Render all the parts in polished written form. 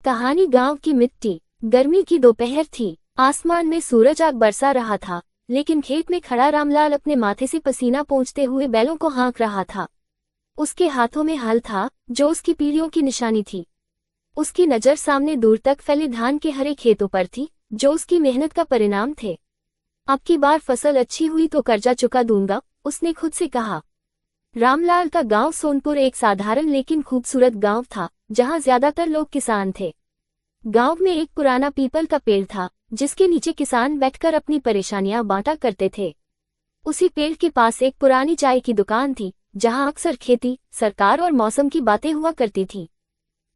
कहानी गांव की मिट्टी। गर्मी की दोपहर थी। आसमान में सूरज आग बरसा रहा था, लेकिन खेत में खड़ा रामलाल अपने माथे से पसीना पोंछते हुए बैलों को हाँक रहा था। उसके हाथों में हल था, जो उसकी पीढ़ियों की निशानी थी। उसकी नज़र सामने दूर तक फैले धान के हरे खेतों पर थी, जो उसकी मेहनत का परिणाम थे। अब की बार फसल अच्छी हुई तो कर्जा चुका दूंगा, उसने खुद से कहा। रामलाल का गांव सोनपुर एक साधारण लेकिन खूबसूरत गांव था, जहां ज्यादातर लोग किसान थे। गांव में एक पुराना पीपल का पेड़ था, जिसके नीचे किसान बैठकर अपनी परेशानियां बांटा करते थे। उसी पेड़ के पास एक पुरानी चाय की दुकान थी, जहां अक्सर खेती, सरकार और मौसम की बातें हुआ करती थी।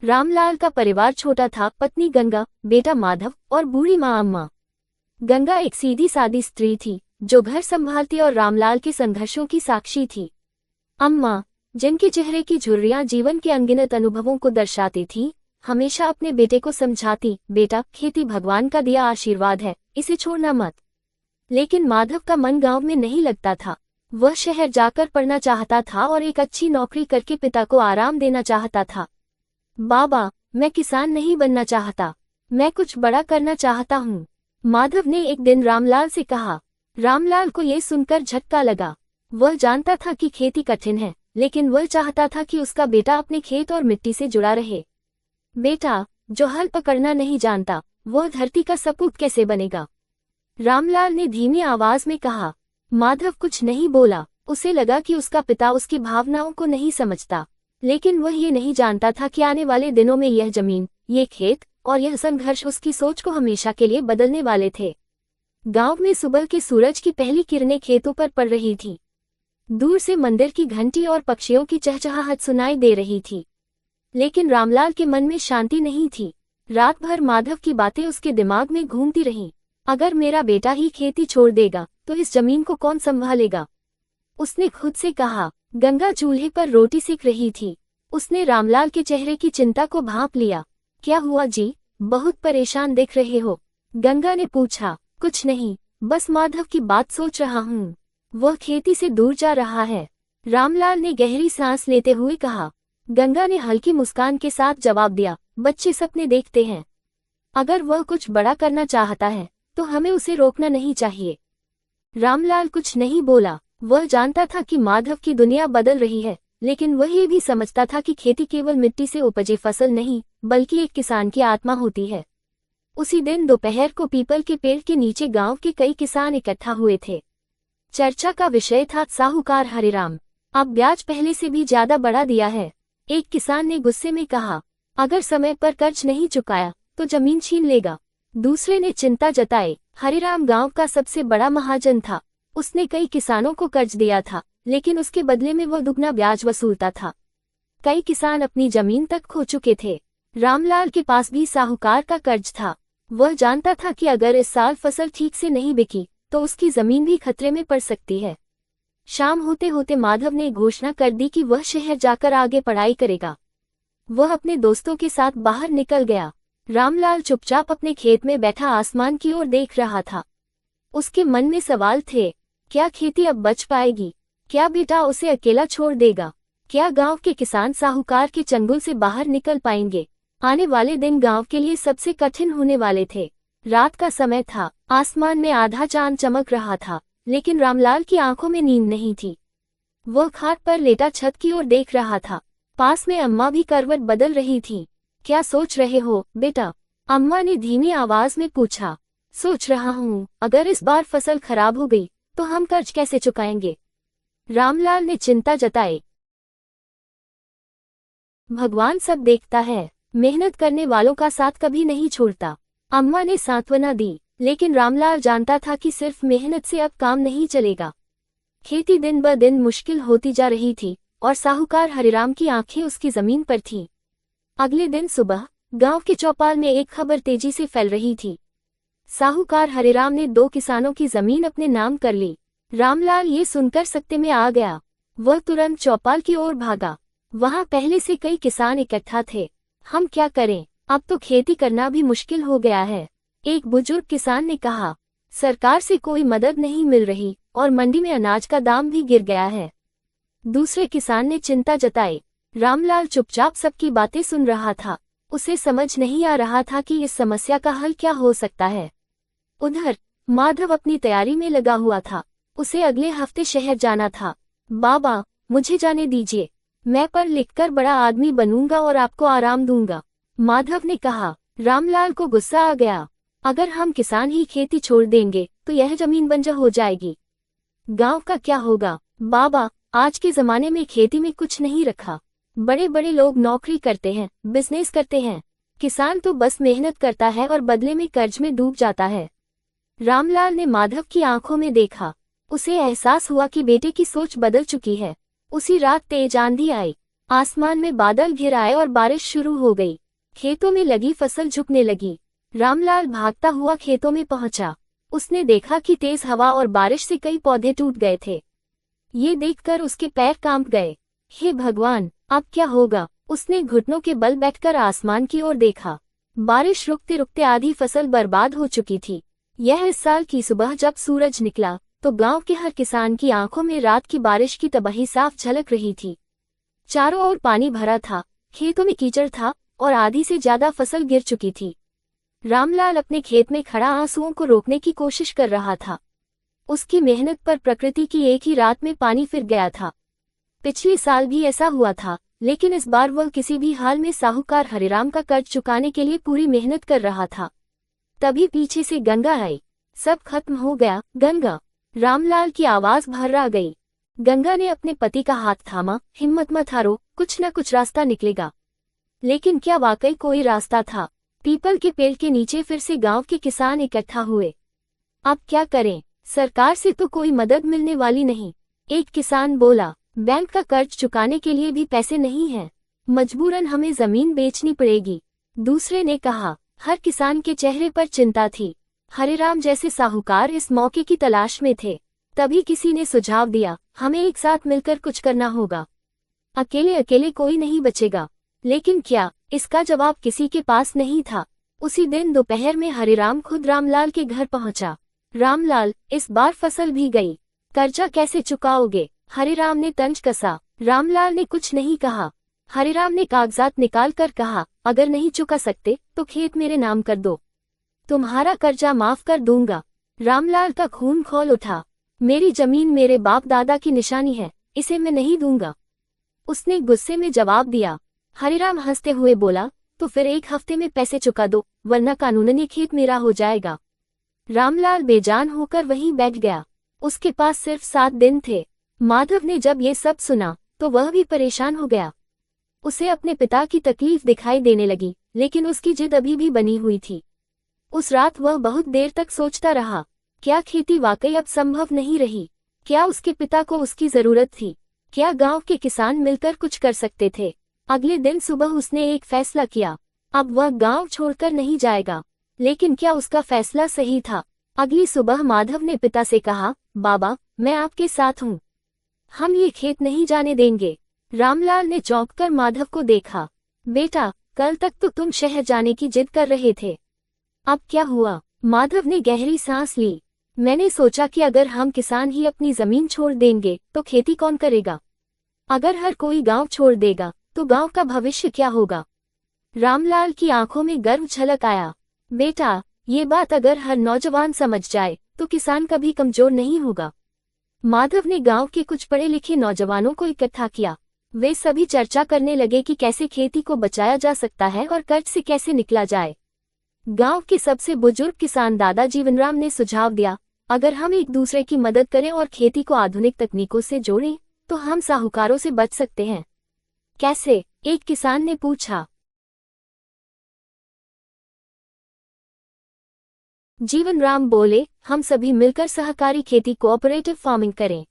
रामलाल का परिवार छोटा था, पत्नी गंगा, बेटा माधव और बूढ़ी माँ अम्मा। गंगा एक सीधी सादी स्त्री थी, जो घर संभालती और रामलाल के संघर्षों की साक्षी थी। अम्मा, जिनके चेहरे की झुर्रियां जीवन के अनगिनत अनुभवों को दर्शाती थीं, हमेशा अपने बेटे को समझाती, बेटा, खेती भगवान का दिया आशीर्वाद है, इसे छोड़ना मत। लेकिन माधव का मन गांव में नहीं लगता था। वह शहर जाकर पढ़ना चाहता था और एक अच्छी नौकरी करके पिता को आराम देना चाहता था। बाबा, मैं किसान नहीं बनना चाहता, मैं कुछ बड़ा करना चाहता हूँ, माधव ने एक दिन रामलाल से कहा। रामलाल को यह सुनकर झटका लगा। वह जानता था कि खेती कठिन है, लेकिन वह चाहता था कि उसका बेटा अपने खेत और मिट्टी से जुड़ा रहे। बेटा, जो हल पकड़ना नहीं जानता, वह धरती का सपूत कैसे बनेगा? रामलाल ने धीमी आवाज में कहा। माधव कुछ नहीं बोला। उसे लगा कि उसका पिता उसकी भावनाओं को नहीं समझता, लेकिन वह ये नहीं जानता था कि आने वाले दिनों में यह जमीन, ये खेत और यह संघर्ष उसकी सोच को हमेशा के लिए बदलने वाले थे। गांव में सुबह के सूरज की पहली किरणें खेतों पर पड़ रही थी। दूर से मंदिर की घंटी और पक्षियों की चहचहाहट सुनाई दे रही थी, लेकिन रामलाल के मन में शांति नहीं थी। रात भर माधव की बातें उसके दिमाग में घूमती रहीं। अगर मेरा बेटा ही खेती छोड़ देगा, तो इस जमीन को कौन संभालेगा? उसने खुद से कहा। गंगा चूल्हे पर रोटी सेक रही थी। उसने रामलाल के चेहरे की चिंता को भांप लिया। क्या हुआ जी, बहुत परेशान दिख रहे हो? गंगा ने पूछा। कुछ नहीं, बस माधव की बात सोच रहा हूँ। वह खेती से दूर जा रहा है, रामलाल ने गहरी सांस लेते हुए कहा। गंगा ने हल्की मुस्कान के साथ जवाब दिया, बच्चे सपने देखते हैं। अगर वह कुछ बड़ा करना चाहता है, तो हमें उसे रोकना नहीं चाहिए। रामलाल कुछ नहीं बोला। वह जानता था कि माधव की दुनिया बदल रही है, लेकिन वह ये भी समझता था कि खेती केवल मिट्टी से उपजे फसल नहीं, बल्कि एक किसान की आत्मा होती है। उसी दिन दोपहर को पीपल के पेड़ के नीचे गांव के कई किसान इकट्ठा हुए थे। चर्चा का विषय था साहूकार हरिराम। अब ब्याज पहले से भी ज्यादा बढ़ा दिया है, एक किसान ने गुस्से में कहा। अगर समय पर कर्ज नहीं चुकाया, तो जमीन छीन लेगा। दूसरे ने चिंता जताई। हरिराम गांव का सबसे बड़ा महाजन था। उसने कई किसानों को कर्ज दिया था, लेकिन उसके बदले में वह दुगना ब्याज वसूलता था। कई किसान अपनी जमीन तक खो चुके थे। रामलाल के पास भी साहूकार का कर्ज था। वह जानता था कि अगर इस साल फसल ठीक से नहीं बिकी, तो उसकी जमीन भी खतरे में पड़ सकती है। शाम होते होते माधव ने घोषणा कर दी कि वह शहर जाकर आगे पढ़ाई करेगा। वह अपने दोस्तों के साथ बाहर निकल गया। रामलाल चुपचाप अपने खेत में बैठा आसमान की ओर देख रहा था। उसके मन में सवाल थे। क्या खेती अब बच पाएगी? क्या बेटा उसे अकेला छोड़ देगा? क्या गांव के किसान साहूकार के चंगुल से बाहर निकल पाएंगे? आने वाले दिन गांव के लिए सबसे कठिन होने वाले थे। रात का समय था। आसमान में आधा चांद चमक रहा था, लेकिन रामलाल की आंखों में नींद नहीं थी। वह खाट पर लेटा छत की ओर देख रहा था। पास में अम्मा भी करवट बदल रही थी। क्या सोच रहे हो बेटा? अम्मा ने धीमी आवाज में पूछा। सोच रहा हूँ, अगर इस बार फसल खराब हो गई, तो हम कर्ज कैसे चुकाएंगे? रामलाल ने चिंता जताई। भगवान सब देखता है, मेहनत करने वालों का साथ कभी नहीं छोड़ता, अम्मा ने सांत्वना दी। लेकिन रामलाल जानता था कि सिर्फ मेहनत से अब काम नहीं चलेगा। खेती दिन ब दिन मुश्किल होती जा रही थी, और साहूकार हरिराम की आंखें उसकी जमीन पर थीं। अगले दिन सुबह गांव के चौपाल में एक खबर तेजी से फैल रही थी। साहूकार हरिराम ने 2 किसानों की जमीन अपने नाम कर ली। रामलाल ये सुनकर सकते में आ गया। वह तुरंत चौपाल की ओर भागा। वहां पहले से कई किसान इकट्ठा थे। हम क्या करें, अब तो खेती करना भी मुश्किल हो गया है, एक बुजुर्ग किसान ने कहा। सरकार से कोई मदद नहीं मिल रही, और मंडी में अनाज का दाम भी गिर गया है। दूसरे किसान ने चिंता जताई। रामलाल चुपचाप सबकी बातें सुन रहा था। उसे समझ नहीं आ रहा था कि इस समस्या का हल क्या हो सकता है। उधर माधव अपनी तैयारी में लगा हुआ था। उसे अगले हफ्ते शहर जाना था। बाबा, मुझे जाने दीजिए, मैं पढ़ लिखकर बड़ा आदमी बनूंगा और आपको आराम दूंगा, माधव ने कहा। रामलाल को गुस्सा आ गया। अगर हम किसान ही खेती छोड़ देंगे तो यह जमीन बंजर हो जाएगी। गांव का क्या होगा? बाबा, आज के जमाने में खेती में कुछ नहीं रखा। बड़े बड़े लोग नौकरी करते हैं, बिजनेस करते हैं। किसान तो बस मेहनत करता है और बदले में कर्ज में डूब जाता है। रामलाल ने माधव की आंखों में देखा। उसे एहसास हुआ कि बेटे की सोच बदल चुकी है। उसी रात तेज आंधी आई। आसमान में बादल घिर आए और बारिश शुरू हो गई। खेतों में लगी फसल झुकने लगी। रामलाल भागता हुआ खेतों में पहुंचा। उसने देखा कि तेज हवा और बारिश से कई पौधे टूट गए थे। ये देखकर उसके पैर कांप गए। हे भगवान, अब क्या होगा? उसने घुटनों के बल बैठकर आसमान की ओर देखा। बारिश रुकते रुकते आधी फसल बर्बाद हो चुकी थी। यह इस साल की सुबह जब सूरज निकला तो गांव के हर किसान की आंखों में रात की बारिश की तबाही साफ झलक रही थी। चारों ओर पानी भरा था, खेतों में कीचड़ था और आधी से ज्यादा फसल गिर चुकी थी। रामलाल अपने खेत में खड़ा आंसुओं को रोकने की कोशिश कर रहा था। उसकी मेहनत पर प्रकृति की एक ही रात में पानी फिर गया था। पिछले साल भी ऐसा हुआ था, लेकिन इस बार वह किसी भी हाल में साहूकार हरिराम का कर्ज चुकाने के लिए पूरी मेहनत कर रहा था। तभी पीछे से गंगा आई। सब खत्म हो गया गंगा, रामलाल की आवाज भर्रा गई। गंगा ने अपने पति का हाथ थामा। हिम्मत मत हारो, कुछ न कुछ रास्ता निकलेगा। लेकिन क्या वाकई कोई रास्ता था? पीपल के पेड़ के नीचे फिर से गांव के किसान इकट्ठा हुए। अब क्या करें? सरकार से तो कोई मदद मिलने वाली नहीं। एक किसान बोला, बैंक का कर्ज चुकाने के लिए भी पैसे नहीं हैं। मजबूरन हमें जमीन बेचनी पड़ेगी। दूसरे ने कहा। हर किसान के चेहरे पर चिंता थी। हरिराम जैसे साहूकार इस मौके की तलाश में थे। तभी किसी ने सुझाव दिया, हमें एक साथ मिलकर कुछ करना होगा। अकेले अकेले कोई नहीं बचेगा। लेकिन क्या? इसका जवाब किसी के पास नहीं था। उसी दिन दोपहर में हरिराम खुद रामलाल के घर पहुंचा। रामलाल, इस बार फसल भी गई, कर्जा कैसे चुकाओगे? हरिराम ने तंज कसा। रामलाल ने कुछ नहीं कहा। हरिराम ने कागजात निकाल कर कहा, अगर नहीं चुका सकते तो खेत मेरे नाम कर दो, तुम्हारा कर्जा माफ कर दूंगा। रामलाल का खून खौल उठा। मेरी जमीन मेरे बाप दादा की निशानी है, इसे मैं नहीं दूंगा, उसने गुस्से में जवाब दिया। हरिराम हंसते हुए बोला, तो फिर एक हफ्ते में पैसे चुका दो, वरना कानूनन ये खेत मेरा हो जाएगा। रामलाल बेजान होकर वहीं बैठ गया। उसके पास सिर्फ 7 दिन थे। माधव ने जब ये सब सुना तो वह भी परेशान हो गया। उसे अपने पिता की तकलीफ दिखाई देने लगी, लेकिन उसकी जिद अभी भी बनी हुई थी। उस रात वह बहुत देर तक सोचता रहा। क्या खेती वाकई अब संभव नहीं रही? क्या उसके पिता को उसकी जरूरत थी? क्या गांव के किसान मिलकर कुछ कर सकते थे? अगले दिन सुबह उसने एक फैसला किया। अब वह गांव छोड़कर नहीं जाएगा। लेकिन क्या उसका फैसला सही था? अगली सुबह माधव ने पिता से कहा, बाबा, मैं आपके साथ हूँ, हम ये खेत नहीं जाने देंगे। रामलाल ने चौंककर माधव को देखा। बेटा, कल तक तो तुम शहर जाने की जिद कर रहे थे, अब क्या हुआ? माधव ने गहरी सांस ली। मैंने सोचा कि अगर हम किसान ही अपनी जमीन छोड़ देंगे तो खेती कौन करेगा? अगर हर कोई गांव छोड़ देगा तो गांव का भविष्य क्या होगा? रामलाल की आंखों में गर्व झलक आया। बेटा, ये बात अगर हर नौजवान समझ जाए तो किसान कभी कमजोर नहीं होगा। माधव ने गांव के कुछ पढ़े लिखे नौजवानों को इकट्ठा किया। वे सभी चर्चा करने लगे कि कैसे खेती को बचाया जा सकता है और कर्ज से कैसे निकला जाए। गांव के सबसे बुजुर्ग किसान दादा जीवनराम ने सुझाव दिया, अगर हम एक दूसरे की मदद करें और खेती को आधुनिक तकनीकों से जोड़ें तो हम साहूकारों से बच सकते हैं। कैसे? एक किसान ने पूछा। जीवनराम बोले, हम सभी मिलकर सहकारी खेती कोऑपरेटिव फार्मिंग करें।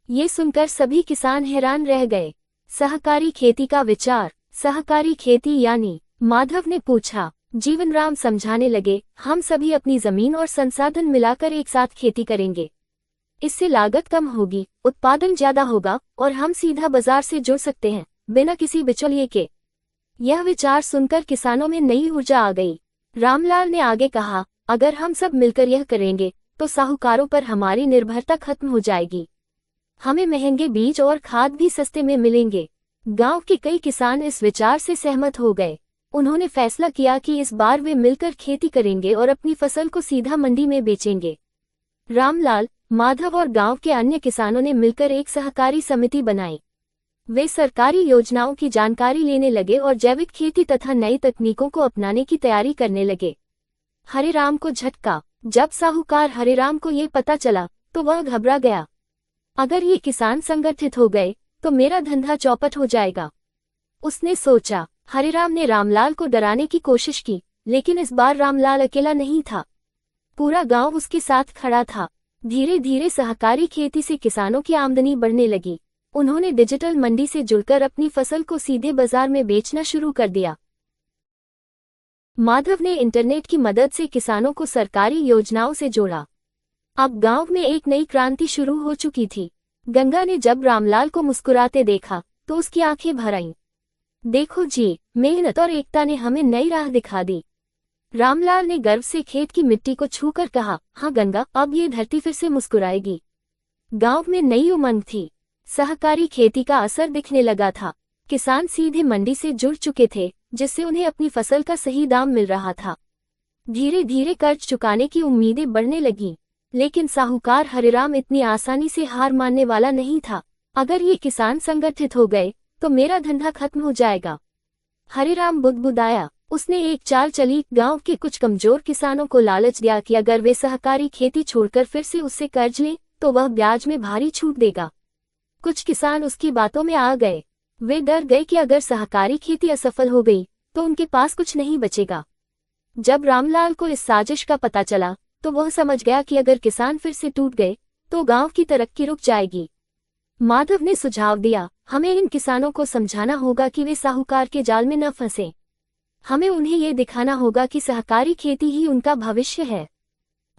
ये सुनकर सभी किसान हैरान रह गए। सहकारी खेती का विचार? सहकारी खेती यानी? माधव ने पूछा। जीवनराम समझाने लगे, हम सभी अपनी जमीन और संसाधन मिलाकर एक साथ खेती करेंगे। इससे लागत कम होगी, उत्पादन ज्यादा होगा और हम सीधा बाजार से जुड़ सकते हैं, बिना किसी बिचौलिए के। यह विचार सुनकर किसानों में नई ऊर्जा आ गई। रामलाल ने आगे कहा, अगर हम सब मिलकर यह करेंगे तो साहूकारों पर हमारी निर्भरता खत्म हो जाएगी। हमें महंगे बीज और खाद भी सस्ते में मिलेंगे। गांव के कई किसान इस विचार से सहमत हो गए। उन्होंने फैसला किया कि इस बार वे मिलकर खेती करेंगे और अपनी फसल को सीधा मंडी में बेचेंगे। रामलाल, माधव और गांव के अन्य किसानों ने मिलकर एक सहकारी समिति बनाई। वे सरकारी योजनाओं की जानकारी लेने लगे और जैविक खेती तथा नई तकनीकों को अपनाने की तैयारी करने लगे। हरिराम को झटका। जब साहूकार हरिराम को ये पता चला तो वह घबरा गया। अगर ये किसान संगठित हो गए तो मेरा धंधा चौपट हो जाएगा, उसने सोचा। हरिराम ने रामलाल को डराने की कोशिश की, लेकिन इस बार रामलाल अकेला नहीं था। पूरा गांव उसके साथ खड़ा था। धीरे धीरे सहकारी खेती से किसानों की आमदनी बढ़ने लगी। उन्होंने डिजिटल मंडी से जुड़कर अपनी फसल को सीधे बाजार में बेचना शुरू कर दिया। माधव ने इंटरनेट की मदद से किसानों को सरकारी योजनाओं से जोड़ा। अब गांव में एक नई क्रांति शुरू हो चुकी थी। गंगा ने जब रामलाल को मुस्कुराते देखा तो उसकी आंखें भर आईं। देखो जी, मेहनत और एकता ने हमें नई राह दिखा दी। रामलाल ने गर्व से खेत की मिट्टी को छूकर कहा, हाँ गंगा, अब ये धरती फिर से मुस्कुराएगी। गांव में नई उमंग थी। सहकारी खेती का असर दिखने लगा था। किसान सीधे मंडी से जुड़ चुके थे, जिससे उन्हें अपनी फसल का सही दाम मिल रहा था। धीरे धीरे कर्ज चुकाने की उम्मीदें बढ़ने लगीं, लेकिन साहूकार हरिराम इतनी आसानी से हार मानने वाला नहीं था। अगर ये किसान संगठित हो गए तो मेरा धंधा खत्म हो जाएगा। हरिराम बुदबुदाया। उसने एक चाल चली। गांव के कुछ कमजोर किसानों को लालच दिया कि अगर वे सहकारी खेती छोड़कर फिर से उससे कर्ज लें तो वह ब्याज में भारी छूट देगा। कुछ किसान उसकी बातों में आ गए। वे डर गए कि अगर सहकारी खेती असफल हो गई तो उनके पास कुछ नहीं बचेगा। जब रामलाल को इस साजिश का पता चला तो वह समझ गया कि अगर किसान फिर से टूट गए तो गांव की तरक्की रुक जाएगी। माधव ने सुझाव दिया, हमें इन किसानों को समझाना होगा कि वे साहूकार के जाल में न फंसे। हमें उन्हें ये दिखाना होगा कि सहकारी खेती ही उनका भविष्य है।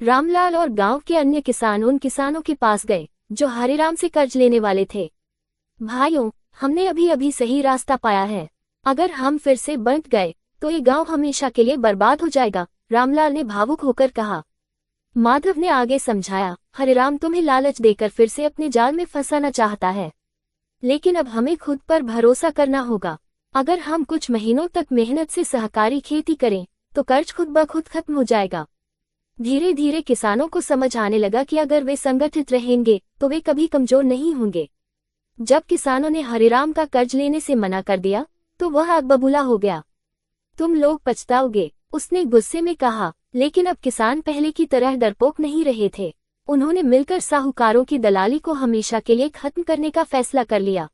रामलाल और गांव के अन्य किसान उन किसानों के पास गए जो हरिराम से कर्ज लेने वाले थे। भाइयों, हमने अभी अभी सही रास्ता पाया है। अगर हम फिर से बंट गए तो ये गांव हमेशा के लिए बर्बाद हो जाएगा, रामलाल ने भावुक होकर कहा। माधव ने आगे समझाया, हरिराम तुम्हें लालच देकर फिर से अपने जाल में फंसाना चाहता है, लेकिन अब हमें खुद पर भरोसा करना होगा। अगर हम कुछ महीनों तक मेहनत से सहकारी खेती करें तो कर्ज खुद ब खुद खत्म हो जाएगा। धीरे धीरे किसानों को समझ आने लगा कि अगर वे संगठित रहेंगे तो वे कभी कमजोर नहीं होंगे। जब किसानों ने हरिराम का कर्ज लेने से मना कर दिया तो वह आग बबूला हो गया। तुम लोग पछताओगे, उसने गुस्से में कहा। लेकिन अब किसान पहले की तरह डरपोक नहीं रहे थे। उन्होंने मिलकर साहूकारों की दलाली को हमेशा के लिए खत्म करने का फैसला कर लिया।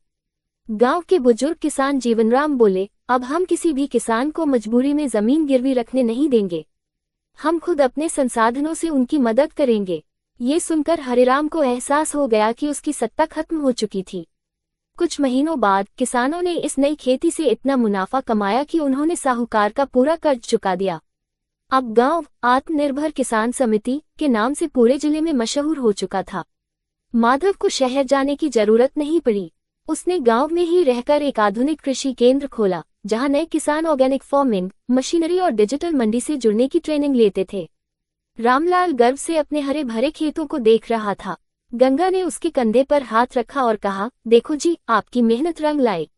गांव के बुजुर्ग किसान जीवनराम बोले, अब हम किसी भी किसान को मजबूरी में जमीन गिरवी रखने नहीं देंगे। हम खुद अपने संसाधनों से उनकी मदद करेंगे। ये सुनकर हरिराम को एहसास हो गया कि उसकी सत्ता खत्म हो चुकी थी। कुछ महीनों बाद किसानों ने इस नई खेती से इतना मुनाफा कमाया कि उन्होंने साहूकार का पूरा कर्ज चुका दिया। अब गांव आत्मनिर्भर किसान समिति के नाम से पूरे जिले में मशहूर हो चुका था। माधव को शहर जाने की जरूरत नहीं पड़ी। उसने गांव में ही रहकर एक आधुनिक कृषि केंद्र खोला, जहां नए किसान ऑर्गेनिक फार्मिंग, मशीनरी और डिजिटल मंडी से जुड़ने की ट्रेनिंग लेते थे। रामलाल गर्व से अपने हरे भरे खेतों को देख रहा था। गंगा ने उसके कंधे पर हाथ रखा और कहा, देखो जी, आपकी मेहनत रंग लाई।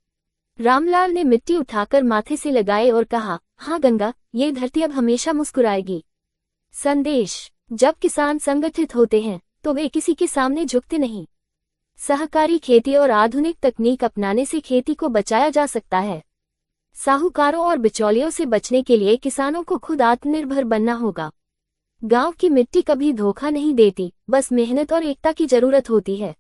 रामलाल ने मिट्टी उठाकर माथे से लगाए और कहा, हाँ गंगा, ये धरती अब हमेशा मुस्कुराएगी। संदेश: जब किसान संगठित होते हैं तो वे किसी के सामने झुकते नहीं। सहकारी खेती और आधुनिक तकनीक अपनाने से खेती को बचाया जा सकता है। साहूकारों और बिचौलियों से बचने के लिए किसानों को खुद आत्मनिर्भर बनना होगा। गांव की मिट्टी कभी धोखा नहीं देती, बस मेहनत और एकता की जरूरत होती है।